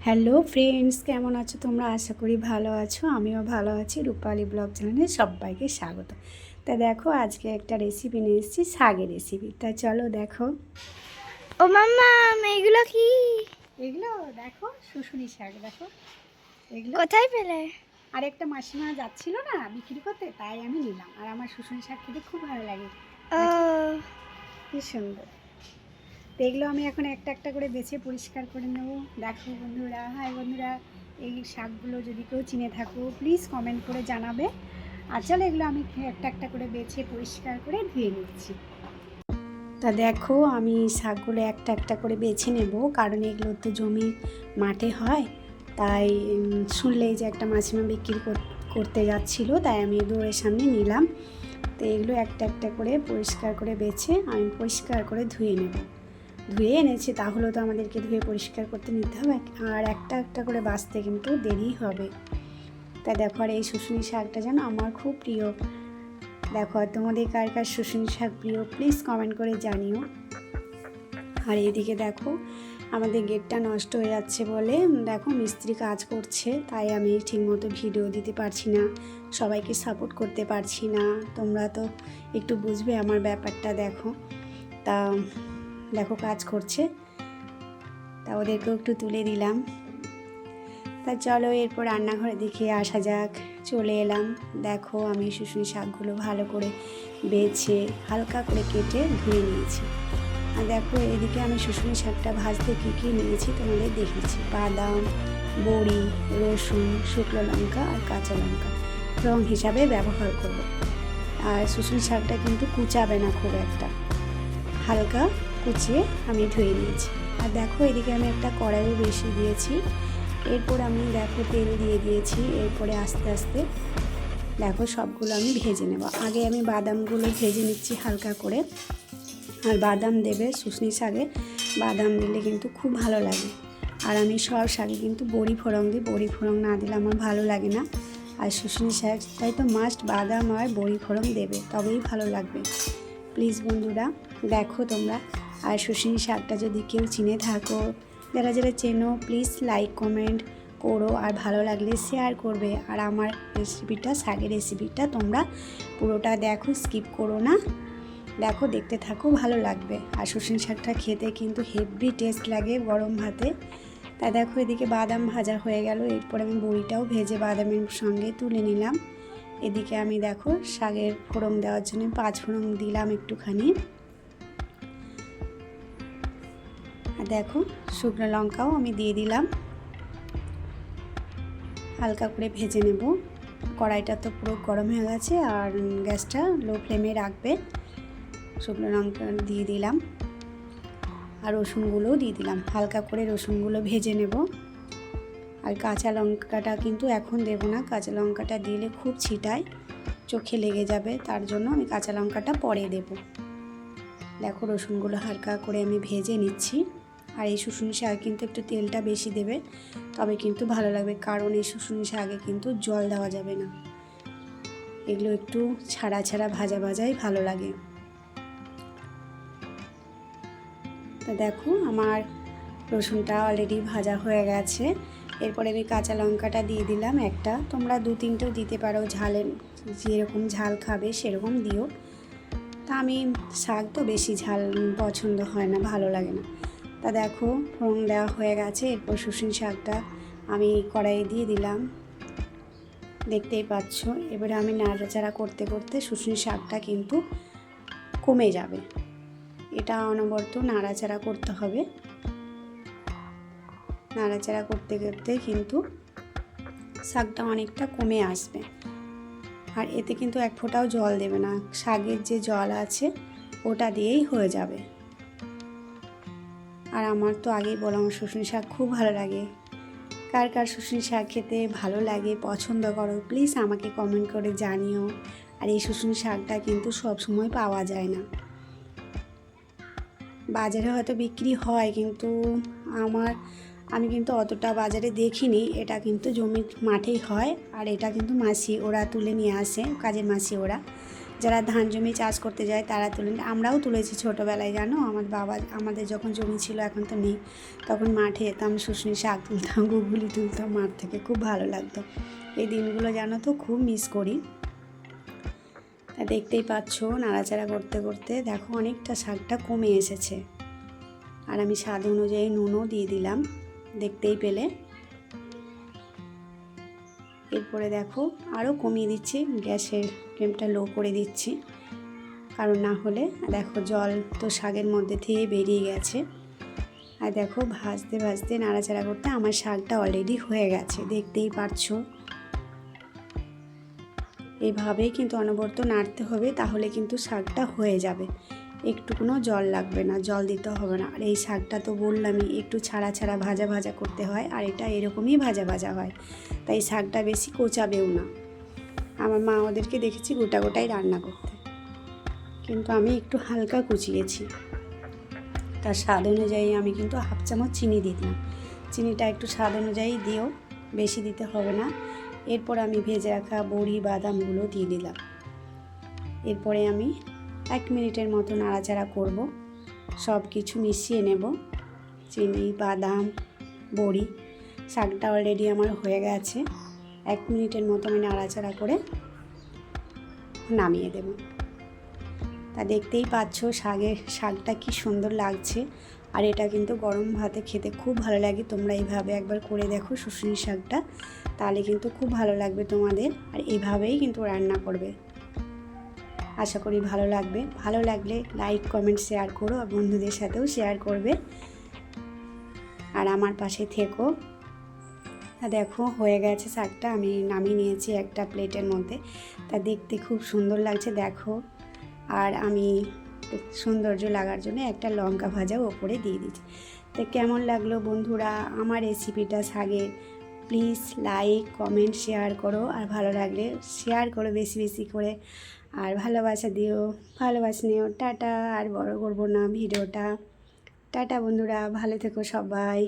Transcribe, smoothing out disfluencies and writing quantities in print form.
Hello friends, কেমন আছো তোমরা? আশা করি ভালো আছো। আমিও ভালো আছি। রূপালী ব্লগ চ্যানেলে সবাইকে স্বাগত। তা দেখো, আজকে একটা রেসিপি নিয়ে এসেছি, শাকের রেসিপি। তা চলো দেখো। ও মাম্মা, এগুলো কি? এগুলো দেখো, শুশুনি শাক। দেখো এগুলো কোথায় পেলে? আরেকটা মাসিমা যাচ্ছিল না বিক্রি করতে, তাই আমি নিলাম। আর আমার শুশুনি শাক খেতে খুব ভালো লাগে। ও দেখো কি সুন্দর। তো এগুলো আমি এখন একটা একটা করে বেছে পরিষ্কার করে নেব। দেখো বন্ধুরা, হাই বন্ধুরা, এই শাকগুলো যদি কেউ চিনে থাকো প্লিজ কমেন্ট করে জানাবে। আর চলো এগুলো আমি একটা একটা করে বেছে পরিষ্কার করে ধুয়ে নিচ্ছি। তা দেখো, আমি শাকগুলো একটা একটা করে বেছে নেব, কারণ এগুলো তো জমি মাঠে হয়। তাই শুনলেই যে একটা মাসিমা বিক্রি করতে যাচ্ছিলো, তাই আমি দৌড়ের সামনে নিলাম। তো এগুলো একটা একটা করে পরিষ্কার করে বেছে আমি পরিষ্কার করে ধুয়ে নেব। ধুয়ে এনেছি, তাহলে তো আমাদেরকে ধুয়ে পরিষ্কার করতে নিতে হবে, আর একটা একটা করে বাছতে কিন্তু দেরি হবে। তা দেখো, আর এই শুশুনি শাকটা যেন আমার খুব প্রিয়। দেখো, তোমাদের কার কার শুশুনি শাক প্রিয় প্লিজ কমেন্ট করে জানিও। আর এইদিকে দেখো, আমাদের গেটটা নষ্ট হয়ে যাচ্ছে বলে দেখো মিস্ত্রি কাজ করছে, তাই আমি ঠিকমতো ভিডিও দিতে পারছি না, সবাইকে সাপোর্ট করতে পারছি না। তোমরা তো একটু বুঝবে আমার ব্যাপারটা। দেখো তা দেখো কাজ করছে, তা ওদেরকেও একটু তুলে দিলাম। তা চলো এরপর রান্নাঘরে দেখে আসা যাক। চলে এলাম। দেখো, আমি শুশুনি শাকগুলো ভালো করে বেছে হালকা করে কেটে ধুয়ে নিয়েছি। আর দেখো এদিকে আমি শুশুনি শাকটা ভাজতে কী কী নিয়েছি তোমাদের দেখিয়েছি। বাদাম, বড়ি, রসুন, শুকনো লঙ্কা আর কাঁচা লঙ্কা রং হিসাবে ব্যবহার করব। আর শুশুনি শাকটা কিন্তু কুচাবে না খুব একটা, হালকা কুচিয়ে আমি ধুয়ে নিয়েছি। আর দেখো এদিকে আমি একটা কড়াইও বেশি দিয়েছি। এরপর আমি দেখো তেল দিয়ে দিয়েছি। এরপরে আস্তে আস্তে দেখো সবগুলো আমি ভেজে নেব। আগে আমি বাদামগুলো ভেজে নিচ্ছি হালকা করে। আর বাদাম দেবে শুশনি শাকে, বাদাম দিলে কিন্তু খুব ভালো লাগে। আর আমি সব শাকে কিন্তু বড়ি ফোড়ন দিই, বড়ি ফোড়ন না দিলে আমার ভালো লাগে না। আর শুশনি শাক তাই তো মাস্ট বাদাম আর বড়ি ফোড়ন দেবে, তবেই ভালো লাগবে। প্লিজ বন্ধুরা দেখো তোমরা। আর শুশুনি শাকটা যদি কেউ চিনে থাকো, যারা যারা চেনো প্লিজ লাইক কমেন্ট করো, আর ভালো লাগলে শেয়ার করবে। আর আমার রেসিপিটা, শাকের রেসিপিটা তোমরা পুরোটা দেখো, স্কিপ করো না। দেখো দেখতে থাকো, ভালো লাগবে। আর শুশুনি শাকটা খেতে কিন্তু হেভি টেস্ট লাগে গরম ভাতে। তা দেখো এদিকে বাদাম ভাজা হয়ে গেল। এরপর আমি বড়িটাও ভেজে বাদামের সঙ্গে তুলে নিলাম। এদিকে আমি দেখো শাকের ফোড়ন দেওয়ার জন্য 5 ফোড়ন দিলাম একটুখানি। আর দেখো শুকনো লঙ্কাও আমি দিয়ে দিলাম। হালকা করে ভেজে নেব। কড়াইটা তো পুরো গরম হয়ে গেছে, আর গ্যাসটা লো ফ্লেমে রাখবে। শুকনো লঙ্কা দিয়ে দিলাম, আর রসুনগুলোও দিয়ে দিলাম। হালকা করে রসুনগুলো ভেজে নেব। আর কাঁচা লঙ্কাটা কিন্তু এখন দেব না, কাঁচা লঙ্কাটা দিলে খুব ছিটায়, চোখে লেগে যাবে, তার জন্য আমি কাঁচা লঙ্কাটা পরে দেব। দেখো রসুনগুলো হালকা করে আমি ভেজে নিচ্ছি। আর এই শুশুনি শাকে কিন্তু একটু তেলটা বেশি দেবে, তবে কিন্তু ভালো লাগবে, কারণ এই শুশুনি শাকে কিন্তু জল দেওয়া যাবে না। এগুলো একটু ছাড়া ছাড়া ভাজা ভাজাই ভালো লাগে। তো দেখো আমার রসুনটা অলরেডি ভাজা হয়ে গেছে। এরপরে আমি কাঁচা লঙ্কাটা দিয়ে দিলাম একটা, তোমরা 2-3টেও দিতে পারো, ঝালের যেরকম ঝাল খাবে সেরকম দিও। তা আমি শাক তো বেশি ঝাল পছন্দ হয় না, ভালো লাগে না। তা দেখো ফোড়ন দেওয়া হয়ে গেছে। এরপর শুশুনি শাকটা আমি কড়াইয়ে দিয়ে দিলাম, দেখতেই পাচ্ছ। এবারে আমি নাড়াচাড়া করতে করতে শুশুনি শাকটা কিন্তু কমে যাবে, এটা অনবরত নাড়াচাড়া করতে হবে। নাড়াচাড়া করতে করতে কিন্তু শাকটা অনেকটা কমে আসবে। আর এতে কিন্তু এক ফোঁটাও জল দেবে না, শাকের যে জল আছে ওটা দিয়েই হয়ে যাবে। আর আমার তো আগেই বললাম আমার শুশুনি শাক খুব ভালো লাগে। কার কার শুশুনি শাক খেতে ভালো লাগে, পছন্দ করো প্লিজ আমাকে কমেন্ট করে জানিও। আর এই শুশুনি শাকটা কিন্তু সব সময় পাওয়া যায় না, বাজারে হয়তো বিক্রি হয়, কিন্তু আমি কিন্তু অতটা বাজারে দেখিনি। এটা কিন্তু জমির মাঠেই হয়, আর এটা কিন্তু মাসি ওরা তুলে নিয়ে আসে, কাজের মাসি ওরা। যারা ধান জমি চাষ করতে যায় তারা তুলেন, আমরাও তুলেছি ছোটোবেলায় জানো। আমার বাবা আমাদের যখন জমি ছিল, এখন তো নেই, তখন মাঠে যেতাম, শুশনি শাক তুলতাম, গুগলি তুলতাম মাঠ থেকে, খুব ভালো লাগতো। এই দিনগুলো জানো তো খুব মিস করি। তা দেখতেই পাচ্ছ নাড়াচাড়া করতে করতে দেখো অনেকটা শাকটা কমে এসেছে, আর আমি স্বাদ অনুযায়ী নুনও দিয়ে দিলাম, দেখতেই পেলে। এরপরে দেখো আরও কমিয়ে দিচ্ছি, গ্যাসের ফ্লেমটা লো করে দিচ্ছি, কারণ না হলে দেখো জল তো শাকের মধ্যে থেকে বেরিয়ে গেছে। আর দেখো ভাজতে ভাজতে নাড়াচাড়া করতে আমার শাকটা অলরেডি হয়ে গেছে, দেখতেই পারছো। এইভাবেই কিন্তু অনবরত নাড়তে হবে, তাহলে কিন্তু শাকটা হয়ে যাবে, একটুকুনো জল লাগবে না, জল দিতে হবে না। আর এই শাকটা তো বললামই একটু ছাড়া ছাড়া ভাজা ভাজা করতে হয়, আর এটা এরকমই ভাজা ভাজা হয়, তাই শাকটা বেশি কোচাবেও না। আমার মা ওদেরকে দেখেছি গোটা গোটাই রান্না করতে, কিন্তু আমি একটু হালকা কুচিয়েছি। তার স্বাদ অনুযায়ী আমি কিন্তু হাফ চামচ চিনি দিয়ে দিলাম, চিনিটা একটু স্বাদ অনুযায়ী দিও, বেশি দিতে হবে না। এরপর আমি ভেজে রাখা বড়ি বাদামগুলো দিয়ে দিলাম। এরপরে আমি 1 মিনিটের মতো নাড়াচাড়া করব, সব কিছু মিশিয়ে নেব, চিনি বাদাম বড়ি। শাকটা অলরেডি আমার হয়ে গেছে, 1 মিনিটের মতো আমি নাড়াচাড়া করে নামিয়ে দেব। তা দেখতেই পাচ্ছ শাকটা কি সুন্দর লাগছে, আর এটা কিন্তু গরম ভাতে খেতে খুব ভালো লাগে। তোমরা এইভাবে একবার করে দেখো শুশনি শাকটা, তাহলে কিন্তু খুব ভালো লাগবে তোমাদের, আর এইভাবেই কিন্তু রান্না করবে। আশা করি ভালো লাগবে, ভালো লাগলে লাইক কমেন্ট শেয়ার করো, আর বন্ধুদের সাথেও শেয়ার করবে, আর আমার পাশে থেকো। দেখো হয়ে গেছে শাকটা, আমি নামিয়ে নিয়েছি একটা প্লেটের মধ্যে। তা দেখতে খুব সুন্দর লাগছে দেখো, আর আমি সৌন্দর্য লাগার জন্য একটা লঙ্কা ভাজাও ওপরে দিয়ে দিচ্ছি। তো কেমন লাগলো বন্ধুরা আমার রেসিপিটা শাকের? প্লিজ লাইক কমেন্ট শেয়ার করো, আর ভালো লাগলে শেয়ার করো বেশি বেশি করে, আর ভালোবাসা দিও, ভালোবাসা নিও। টাটা, আর বড় করবো না ভিডিওটা। টাটা বন্ধুরা, ভালো থেকো সবাই।